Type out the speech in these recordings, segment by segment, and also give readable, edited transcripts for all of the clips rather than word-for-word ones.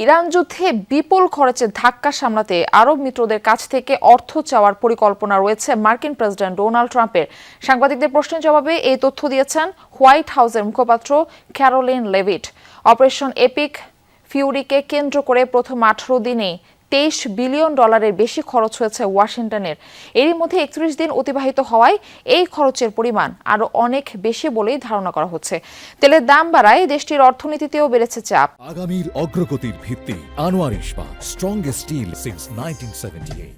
Iran যুদ্ধে বিপুল খরচের ধাক্কা সামলাতে আরব মিত্রদের কাছ থেকে অর্থ চাওয়ার পরিকল্পনা রয়েছে মার্কিন প্রেসিডেন্ট ডোনাল্ড ট্রাম্পের। সাংবাদিকদের প্রশ্নের জবাবে এই তথ্য দিয়েছেন হোয়াইট হাউসের মুখপাত্র ক্যারোলিন লেভিট। অপারেশন এপিক ফিউরিকে কেন্দ্র করে প্রথম 18 দিনে $23 বিলিয়ন বেশি খরচ হয়েছে ওয়াশিংটনের। এরই মধ্যে 31 দিন অতিবাহিত হওয়ায় এই খরচের পরিমাণ আরও অনেক বেশি বলেই ধারণা করা হচ্ছে। তেলের দাম বাড়ায় দেশটির অর্থনীতিতেও বেড়েছে চাপ। আগামীর অগ্রগতির ভিত্তি আনোয়ার ইস্পাত, স্ট্রংগেস্ট স্টিল সিন্স 1978।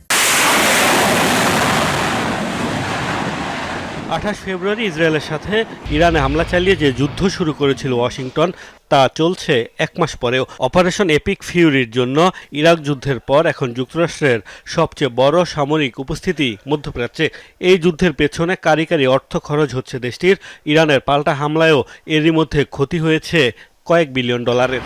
28 ফেব্রুয়ারি ইসরায়েলের সাথে ইরানে হামলা চালিয়ে যে যুদ্ধ শুরু করেছিল ওয়াশিংটন, তা চলছে এক মাস পরেও। অপারেশন এপিক ফিউরির জন্য ইরাক যুদ্ধের পর এখন যুক্তরাষ্ট্রের সবচেয়ে বড় সামরিক উপস্থিতি মধ্যপ্রাচ্যে। এই যুদ্ধের পেছনে কারি অর্থ খরচ হচ্ছে দেশটির। ইরানের পাল্টা হামলায়ও এরই মধ্যে ক্ষতি হয়েছে কয়েক বিলিয়ন ডলারের।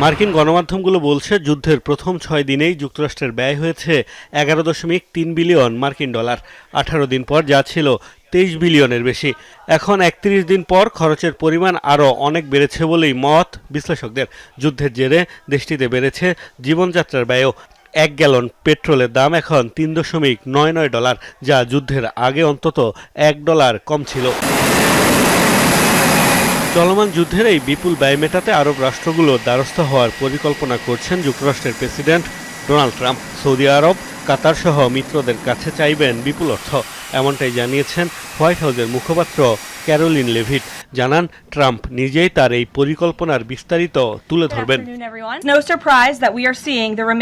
মার্কিন গণমাধ্যমগুলো বলছে যুদ্ধের প্রথম 6 দিনেই যুক্তরাষ্ট্রের ব্যয় হয়েছে 11.3 বিলিয়ন মার্কিন ডলার। 18 দিন পর যা ছিল 23 বিলিয়নের বেশি। এখন 31 দিন পর খরচের পরিমাণ আরও অনেক বেড়েছে বলেই মত বিশ্লেষকদের। যুদ্ধের জেরে দেশটিতে বেড়েছে জীবনযাত্রার ব্যয়ও। 1 গ্যালন পেট্রোলের দাম এখন $3.99, যা যুদ্ধের আগে অন্তত $1 কম ছিল। চলমান যুদ্ধের এই বিপুল ব্যয় মেটাতে আরব রাষ্ট্রগুলো দ্বারস্থ হওয়ার পরিকল্পনা করছেন যুক্তরাষ্ট্রের প্রেসিডেন্ট ডোনাল্ড ট্রাম্প। সৌদি আরব, কাতার সহ মিত্রদের কাছে চাইবেন বিপুল অর্থ। এমনটাই জানিয়েছেন হোয়াইট হাউসের মুখপাত্র ক্যারোলিন লেভিট। জানান ট্রাম্প নিজেই তার এই পরিকল্পনার বিস্তারিত তুলে ধরবেন।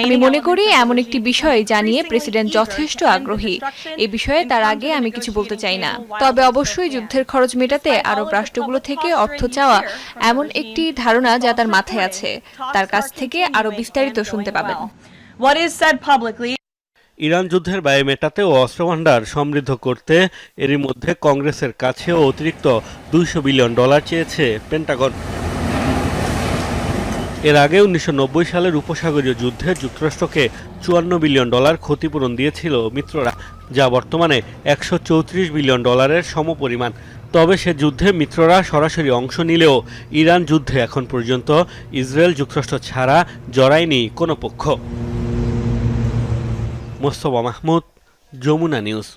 আমি মনে করি এমন একটি বিষয় জানিয়ে প্রেসিডেন্ট যথেষ্ট আগ্রহী। এ বিষয়ে তার আগে আমি কিছু বলতে চাই না। তবে অবশ্যই যুদ্ধের খরচ মেটাতে আরব রাষ্ট্রগুলো থেকে অর্থ চাওয়া এমন একটি ধারণা যা তার মাথায় আছে। তার কাছ থেকে আরো বিস্তারিত শুনতে পাবেন। ইরান যুদ্ধের ব্যয় মেটাতে ও অস্ত্রভান্ডার সমৃদ্ধ করতে এরই মধ্যে কংগ্রেসের কাছেও অতিরিক্ত $200 বিলিয়ন চেয়েছে পেন্টাগন। এর আগে 1990 সালের উপসাগরীয় যুদ্ধে যুক্তরাষ্ট্রকে $54 বিলিয়ন ক্ষতিপূরণ দিয়েছিল মিত্ররা, যা বর্তমানে $134 বিলিয়ন সমপরিমাণ। তবে সে যুদ্ধে মিত্ররা সরাসরি অংশ নিলেও ইরান যুদ্ধে এখন পর্যন্ত ইসরায়েল যুক্তরাষ্ট্র ছাড়া জড়ায়নি কোনো পক্ষ। মোস্তফা মাহমুদ, যমুনা নিউজ।